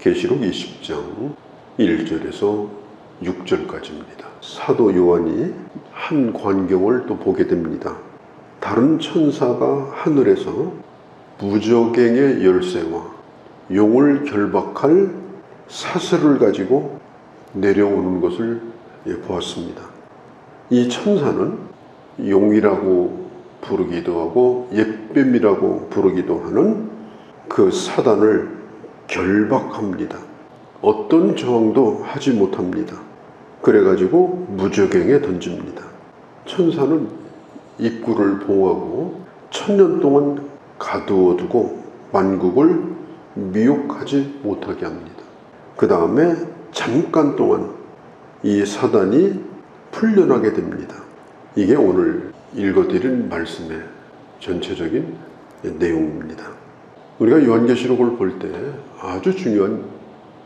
계시록 20장 1절에서 6절까지입니다. 사도 요한이 한 광경을 또 보게 됩니다. 다른 천사가 하늘에서 무저갱의 열쇠와 용을 결박할 사슬을 가지고 내려오는 것을 보았습니다. 이 천사는 용이라고 부르기도 하고 옅뱀이라고 부르기도 하는 그 사단을 결박합니다. 어떤 저항도 하지 못합니다. 그래가지고 무저갱에 던집니다. 천사는 입구를 봉하고 1000년 동안 가두어두고 만국을 미혹하지 못하게 합니다. 그 다음에 잠깐 동안 이 사단이 풀려나게 됩니다. 이게 오늘 읽어드린 말씀의 전체적인 내용입니다. 우리가 요한계시록을 볼 때 아주 중요한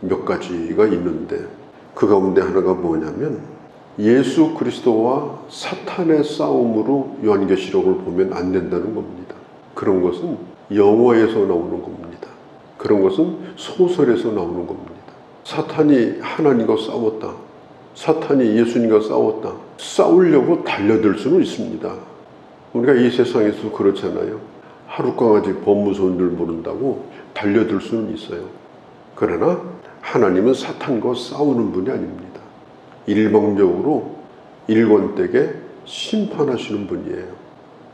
몇 가지가 있는데 그 가운데 하나가 뭐냐면 예수 그리스도와 사탄의 싸움으로 요한계시록을 보면 안 된다는 겁니다. 그런 것은 영화에서 나오는 겁니다. 그런 것은 소설에서 나오는 겁니다. 사탄이 하나님과 싸웠다. 사탄이 예수님과 싸웠다. 싸우려고 달려들 수는 있습니다. 우리가 이 세상에서 그렇잖아요. 하룻강아지 법무소원들 모른다고 달려들 수는 있어요. 그러나 하나님은 사탄과 싸우는 분이 아닙니다. 일방적으로 일관되게 심판하시는 분이에요.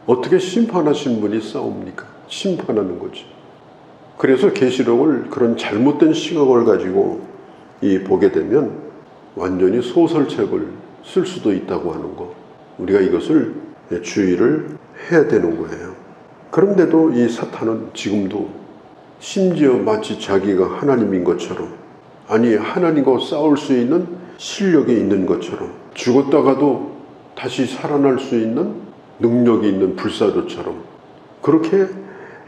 어떻게 심판하신 분이 싸웁니까? 심판하는 거지. 그래서 계시록을 그런 잘못된 시각을 가지고 보게 되면 완전히 소설책을 쓸 수도 있다고 하는 거, 우리가 이것을 주의를 해야 되는 거예요. 그런데도 이 사탄은 지금도 심지어 마치 자기가 하나님인 것처럼, 아니 하나님과 싸울 수 있는 실력이 있는 것처럼, 죽었다가도 다시 살아날 수 있는 능력이 있는 불사조처럼 그렇게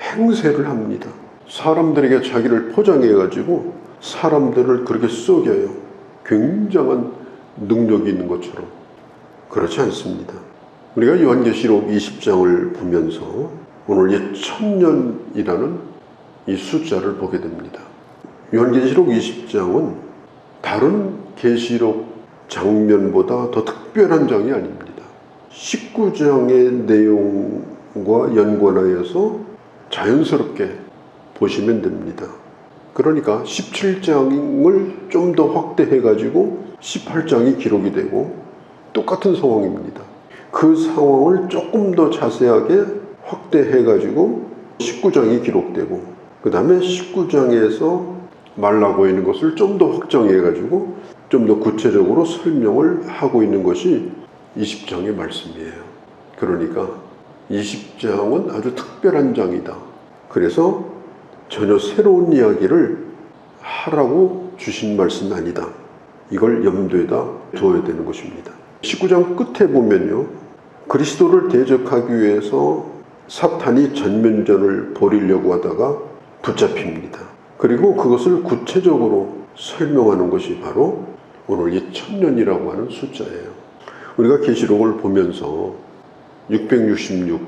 행세를 합니다. 사람들에게 자기를 포장해가지고 사람들을 그렇게 속여요. 굉장한 능력이 있는 것처럼. 그렇지 않습니다. 우리가 요한계시록 20장을 보면서 오늘 이 1000년이라는 이 숫자를 보게 됩니다. 요한계시록 20장은 다른 계시록 장면보다 더 특별한 장이 아닙니다. 19장의 내용과 연관하여서 자연스럽게 보시면 됩니다. 그러니까 17장을 좀 더 확대해가지고 18장이 기록이 되고 똑같은 상황입니다. 그 상황을 조금 더 자세하게 확대해가지고 19장이 기록되고 그 다음에 19장에서 말라고 있는 것을 좀 더 확정해가지고 좀 더 구체적으로 설명을 하고 있는 것이 20장의 말씀이에요. 그러니까 20장은 아주 특별한 장이다. 그래서 전혀 새로운 이야기를 하라고 주신 말씀이 아니다. 이걸 염두에다 두어야 되는 것입니다. 19장 끝에 보면요, 그리스도를 대적하기 위해서 사탄이 전면전을 벌이려고 하다가 붙잡힙니다. 그리고 그것을 구체적으로 설명하는 것이 바로 오늘 이 1000년이라고 하는 숫자예요. 우리가 계시록을 보면서 666,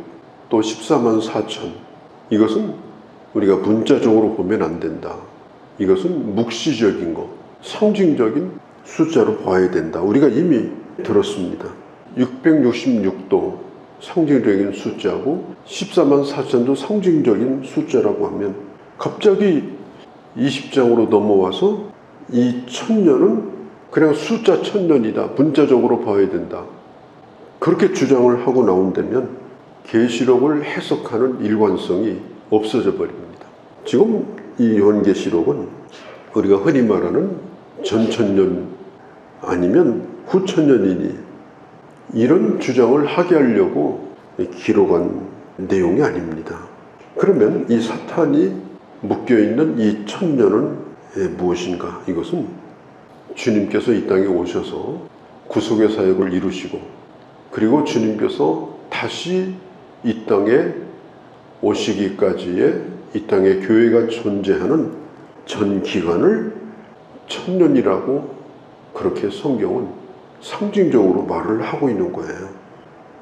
또 14만 4천, 이것은 우리가 문자적으로 보면 안 된다. 이것은 묵시적인 것, 상징적인 숫자로 봐야 된다. 우리가 이미 들었습니다. 666도 상징적인 숫자고 14만 4천도 상징적인 숫자라고 하면 갑자기 20장으로 넘어와서 이 1000년은 그냥 숫자 1000년이다. 문자적으로 봐야 된다. 그렇게 주장을 하고 나온다면 계시록을 해석하는 일관성이 없어져 버립니다. 지금 이 요한계시록은 우리가 흔히 말하는 전천년 아니면 후천년이니 이런 주장을 하게 하려고 기록한 내용이 아닙니다. 그러면 이 사탄이 묶여있는 이 1000년은 무엇인가? 이것은 주님께서 이 땅에 오셔서 구속의 사역을 이루시고 그리고 주님께서 다시 이 땅에 오시기까지의 이 땅에 교회가 존재하는 전 기간을 1000년이라고 그렇게 성경은 상징적으로 말을 하고 있는 거예요.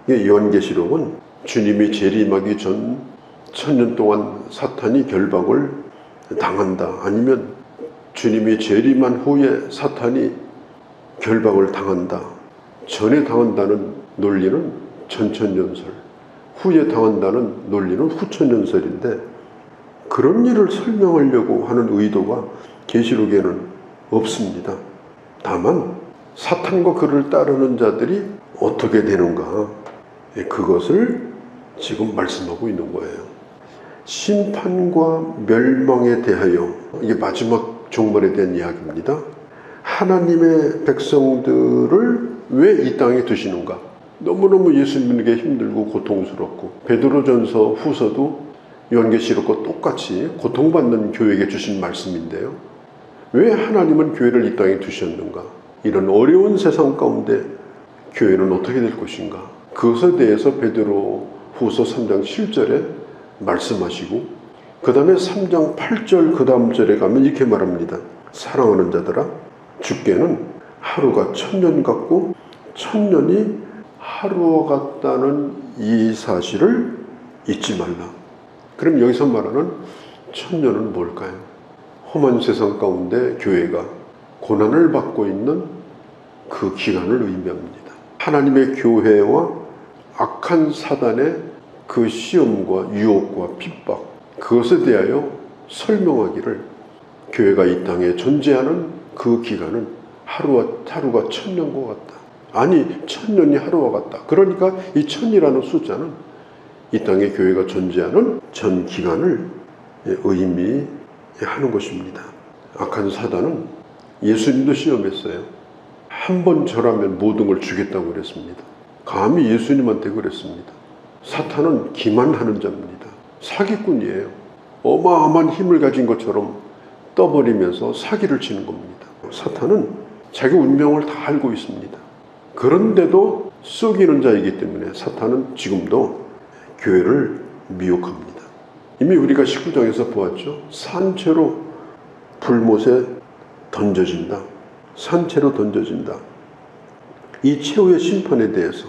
요한계시록은 주님이 재림하기 전 1000년 동안 사탄이 결박을 당한다, 아니면 주님이 재림한 후에 사탄이 결박을 당한다. 전에 당한다는 논리는 전천연설, 후에 당한다는 논리는 후천연설인데 그런 일을 설명하려고 하는 의도가 계시록에는 없습니다. 다만 사탄과 그를 따르는 자들이 어떻게 되는가, 그것을 지금 말씀하고 있는 거예요. 심판과 멸망에 대하여, 이게 마지막 종말에 대한 이야기입니다. 하나님의 백성들을 왜 이 땅에 두시는가? 너무너무 예수 믿는 게 힘들고 고통스럽고, 베드로전서 후서도 요한계시록과 똑같이 고통받는 교회에게 주신 말씀인데요. 왜 하나님은 교회를 이 땅에 두셨는가? 이런 어려운 세상 가운데 교회는 어떻게 될 것인가? 그것에 대해서 베드로 후서 3장 7절에 말씀하시고, 그 다음에 3장 8절 그 다음 절에 가면 이렇게 말합니다. 사랑하는 자들아, 주께는 하루가 1000년 같고 1000년이 하루와 같다는 이 사실을 잊지 말라. 그럼 여기서 말하는 1000년은 뭘까요? 험한 세상 가운데 교회가 고난을 받고 있는 그 기간을 의미합니다. 하나님의 교회와 악한 사단의 그 시험과 유혹과 핍박, 그것에 대하여 설명하기를 교회가 이 땅에 존재하는 그 기간은 하루가 1000년과 같다. 아니 1000년이 하루와 같다. 그러니까 이 1000이라는 숫자는 이 땅에 교회가 존재하는 전 기간을 의미하는 것입니다. 악한 사단은 예수님도 시험했어요. 한 번 절하면 모든 걸 주겠다고 그랬습니다. 감히 예수님한테 그랬습니다. 사탄은 기만하는 자입니다. 사기꾼이에요. 어마어마한 힘을 가진 것처럼 떠버리면서 사기를 치는 겁니다. 사탄은 자기 운명을 다 알고 있습니다. 그런데도 속이는 자이기 때문에 사탄은 지금도 교회를 미혹합니다. 이미 우리가 19장에서 보았죠. 산채로 불못에 던져진다. 산채로 던져진다. 이 최후의 심판에 대해서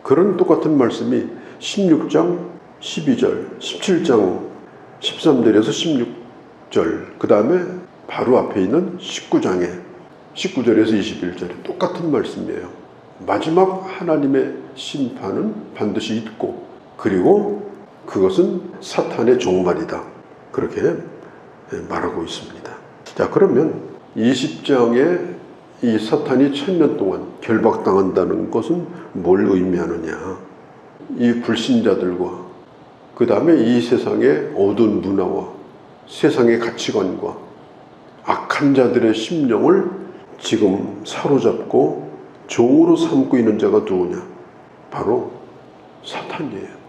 그런 똑같은 말씀이 16장 12절, 17장 13절에서 16절, 그 다음에 바로 앞에 있는 19장에 19절에서 21절에 똑같은 말씀이에요. 마지막 하나님의 심판은 반드시 있고, 그리고 그것은 사탄의 종말이다. 그렇게 말하고 있습니다. 자, 그러면 20장에 이 사탄이 1000년 동안 결박당한다는 것은 뭘 의미하느냐? 이 불신자들과 그 다음에 이 세상의 어두운 문화와 세상의 가치관과 악한 자들의 심령을 지금 사로잡고 종으로 삼고 있는 자가 누구냐? 바로 사탄이에요.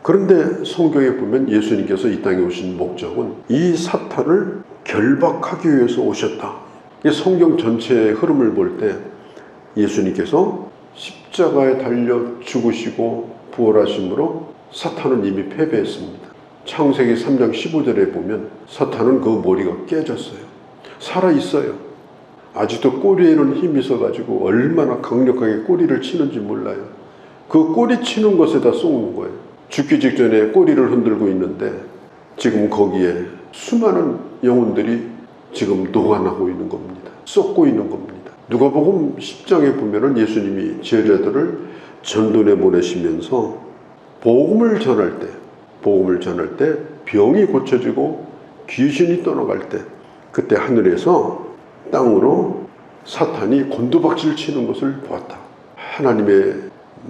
그런데 성경에 보면 예수님께서 이 땅에 오신 목적은 이 사탄을 결박하기 위해서 오셨다. 성경 전체의 흐름을 볼 때 예수님께서 십자가에 달려 죽으시고 부활하심으로 사탄은 이미 패배했습니다. 창세기 3장 15절에 보면 사탄은 그 머리가 깨졌어요. 살아있어요. 아직도 꼬리에는 힘이 있어가지고 얼마나 강력하게 꼬리를 치는지 몰라요. 그 꼬리 치는 것에다 쏘는 거예요. 죽기 직전에 꼬리를 흔들고 있는데 지금 거기에 수많은 영혼들이 지금 녹아나고 있는 겁니다. 쏟고 있는 겁니다. 누가복음 10장에 보면은 예수님이 제자들을 전도에 보내시면서 복음을 전할 때 병이 고쳐지고 귀신이 떠나갈 때, 그때 하늘에서 땅으로 사탄이 곤두박질 치는 것을 보았다. 하나님의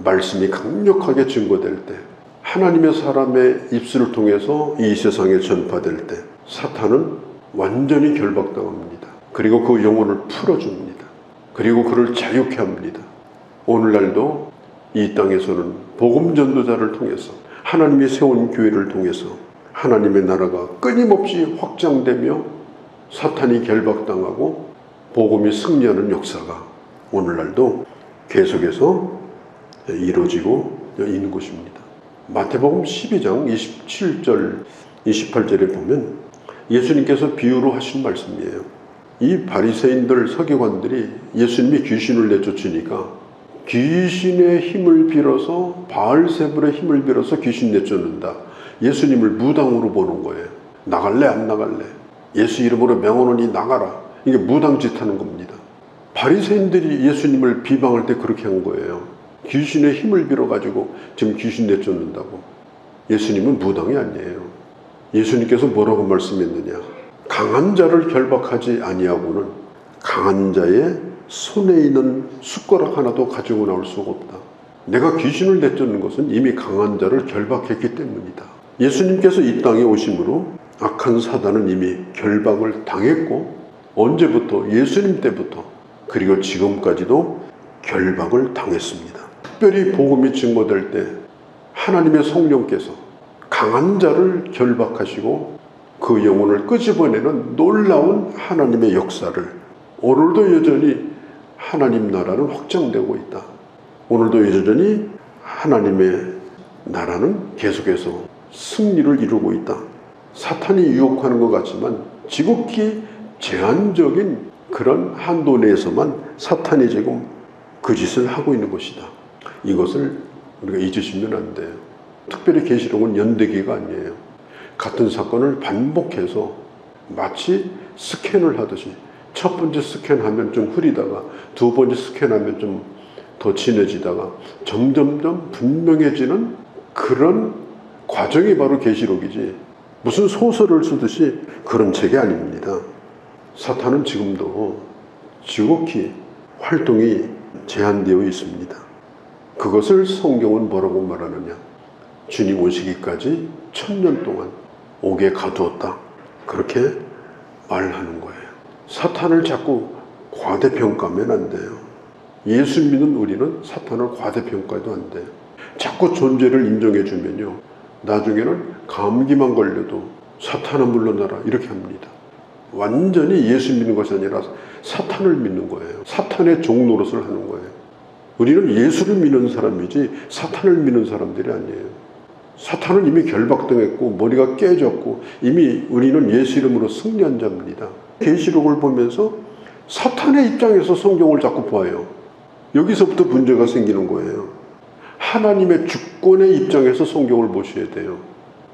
말씀이 강력하게 증거될 때, 하나님의 사람의 입술을 통해서 이 세상에 전파될 때 사탄은 완전히 결박당합니다. 그리고 그 영혼을 풀어줍니다. 그리고 그를 자유케 합니다. 오늘날도 이 땅에서는 복음 전도자를 통해서, 하나님이 세운 교회를 통해서 하나님의 나라가 끊임없이 확장되며 사탄이 결박당하고 복음이 승리하는 역사가 오늘날도 계속해서 이루어지고 있는 것입니다. 마태복음 12장 27절 28절에 보면 예수님께서 비유로 하신 말씀이에요. 이 바리새인들 서기관들이 예수님이 귀신을 내쫓으니까 귀신의 힘을 빌어서, 바알세불의 힘을 빌어서 귀신 내쫓는다. 예수님을 무당으로 보는 거예요. 나갈래 안 나갈래? 예수 이름으로 명하노니 나가라. 이게 무당짓 하는 겁니다. 바리새인들이 예수님을 비방할 때 그렇게 한 거예요. 귀신의 힘을 빌어가지고 지금 귀신 내쫓는다고. 예수님은 무당이 아니에요. 예수님께서 뭐라고 말씀했느냐? 강한 자를 결박하지 아니하고는 강한 자의 손에 있는 숟가락 하나도 가지고 나올 수가 없다. 내가 귀신을 내쫓는 것은 이미 강한 자를 결박했기 때문이다. 예수님께서 이 땅에 오심으로 악한 사단은 이미 결박을 당했고, 언제부터? 예수님 때부터 그리고 지금까지도 결박을 당했습니다. 특별히 복음이 증거될 때 하나님의 성령께서 강한 자를 결박하시고 그 영혼을 끄집어내는 놀라운 하나님의 역사를, 오늘도 여전히 하나님 나라는 확장되고 있다. 오늘도 여전히 하나님의 나라는 계속해서 승리를 이루고 있다. 사탄이 유혹하는 것 같지만 지극히 제한적인 그런 한도 내에서만 사탄이 지금 그 짓을 하고 있는 것이다. 이것을 우리가 잊으시면 안 돼요. 특별히 계시록은 연대기가 아니에요. 같은 사건을 반복해서 마치 스캔을 하듯이 첫 번째 스캔하면 좀 흐리다가 두 번째 스캔하면 좀 더 진해지다가 점점점 분명해지는 그런 과정이 바로 계시록이지, 무슨 소설을 쓰듯이 그런 책이 아닙니다. 사탄은 지금도 지극히 활동이 제한되어 있습니다. 그것을 성경은 뭐라고 말하느냐? 주님 오시기까지 1000년 동안 옥에 가두었다. 그렇게 말하는 거예요. 사탄을 자꾸 과대평가하면 안 돼요. 예수 믿는 우리는 사탄을 과대평가해도 안 돼요. 자꾸 존재를 인정해주면요, 나중에는 감기만 걸려도 사탄아 물러나라 이렇게 합니다. 완전히 예수 믿는 것이 아니라 사탄을 믿는 거예요. 사탄의 종 노릇을 하는 거예요. 우리는 예수를 믿는 사람이지 사탄을 믿는 사람들이 아니에요. 사탄은 이미 결박당했고 머리가 깨졌고 이미 우리는 예수 이름으로 승리한 자입니다. 계시록을 보면서 사탄의 입장에서 성경을 자꾸 봐요. 여기서부터 문제가 생기는 거예요. 하나님의 주권의 입장에서 성경을 보셔야 돼요.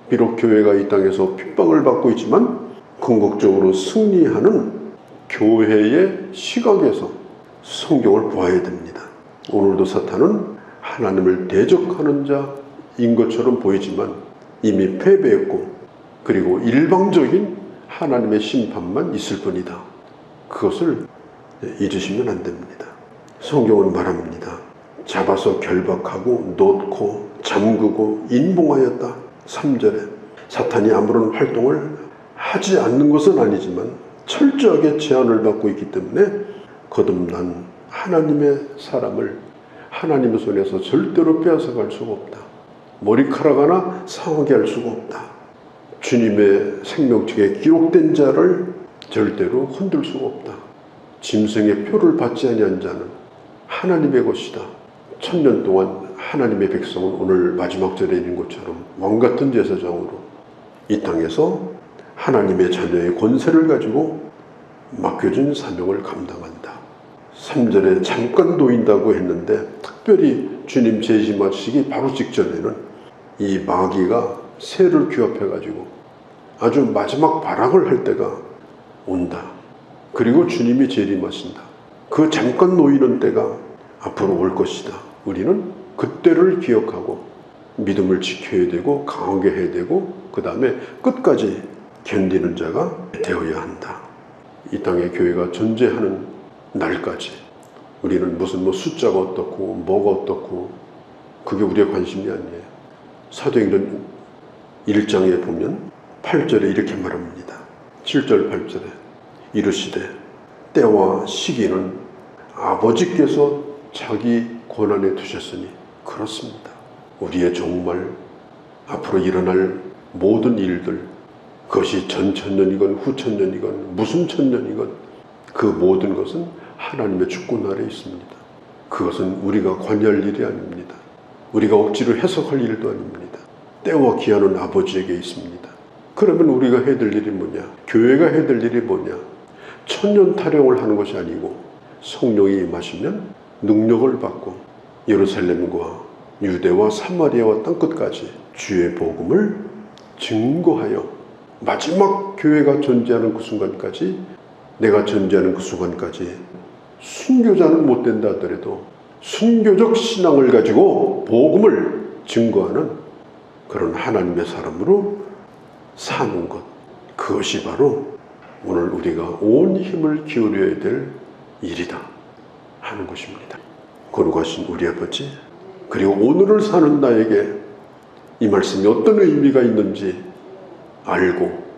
비록 교회가 이 땅에서 핍박을 받고 있지만 궁극적으로 승리하는 교회의 시각에서 성경을 봐야 됩니다. 오늘도 사탄은 하나님을 대적하는 자인 것처럼 보이지만 이미 패배했고, 그리고 일방적인 하나님의 심판만 있을 뿐이다. 그것을 잊으시면 안 됩니다. 성경은 말합니다. 잡아서 결박하고 놓고 잠그고 인봉하였다. 3절에 사탄이 아무런 활동을 하지 않는 것은 아니지만 철저하게 제한을 받고 있기 때문에 거듭난 하나님의 사람을 하나님의 손에서 절대로 빼앗아갈 수가 없다. 머리카락 하나 상하게 할 수가 없다. 주님의 생명책에 기록된 자를 절대로 흔들 수가 없다. 짐승의 표를 받지 아니한 자는 하나님의 것이다. 1000년 동안 하나님의 백성은 오늘 마지막 절에 있는 것처럼 왕같은 제사장으로 이 땅에서 하나님의 자녀의 권세를 가지고 맡겨진 사명을 감당한다. 3절에 잠깐 놓인다고 했는데 특별히 주님 재림하시기 바로 직전에는 이 마귀가 새를 규합해가지고 아주 마지막 발악을 할 때가 온다. 그리고 주님이 재림하신다. 그 잠깐 놓이는 때가 앞으로 올 것이다. 우리는 그때를 기억하고 믿음을 지켜야 되고 강하게 해야 되고 그 다음에 끝까지 견디는 자가 되어야 한다. 이 땅에 교회가 존재하는 날까지 우리는 무슨 숫자가 어떻고 뭐가 어떻고 그게 우리의 관심이 아니에요. 사도행전 1장에 보면 8절에 이렇게 말합니다. 7절 8절에 이르시되 때와 시기는 아버지께서 자기 권한에 두셨으니 그렇습니다. 우리의 종말, 앞으로 일어날 모든 일들, 그것이 전천년이건 후천년이건 무슨 천년이건 그 모든 것은 하나님의 주권 아래에 있습니다. 그것은 우리가 관여할 일이 아닙니다. 우리가 억지로 해석할 일도 아닙니다. 때와 기한은 아버지에게 있습니다. 그러면 우리가 해야 될 일이 뭐냐? 교회가 해야 될 일이 뭐냐? 천년 타령을 하는 것이 아니고 성령이 임하시면 능력을 받고 예루살렘과 유대와 사마리아와 땅끝까지 주의 복음을 증거하여 마지막 교회가 존재하는 그 순간까지 내가 존재하는 그 순간까지 순교자는 못 된다 하더라도 순교적 신앙을 가지고 복음을 증거하는 그런 하나님의 사람으로 사는 것, 그것이 바로 오늘 우리가 온 힘을 기울여야 될 일이다 하는 것입니다. 거룩하신 우리 아버지, 그리고 오늘을 사는 나에게 이 말씀이 어떤 의미가 있는지 알고,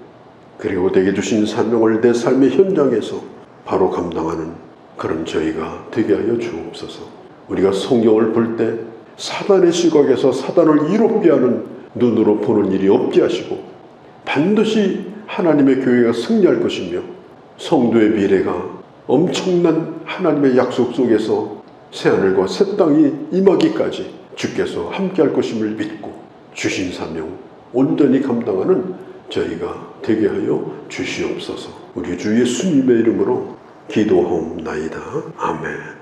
그리고 내게 주신 사명을 내 삶의 현장에서 바로 감당하는 그런 저희가 되게 하여 주옵소서. 우리가 성경을 볼 때 사단의 시각에서 사단을 이롭게 하는 눈으로 보는 일이 없게 하시고, 반드시 하나님의 교회가 승리할 것이며 성도의 미래가 엄청난 하나님의 약속 속에서 새하늘과 새 땅이 임하기까지 주께서 함께할 것임을 믿고 주신 사명 온전히 감당하는 저희가 되게 하여 주시옵소서. 우리 주 예수님의 이름으로 기도하옵나이다. 아멘.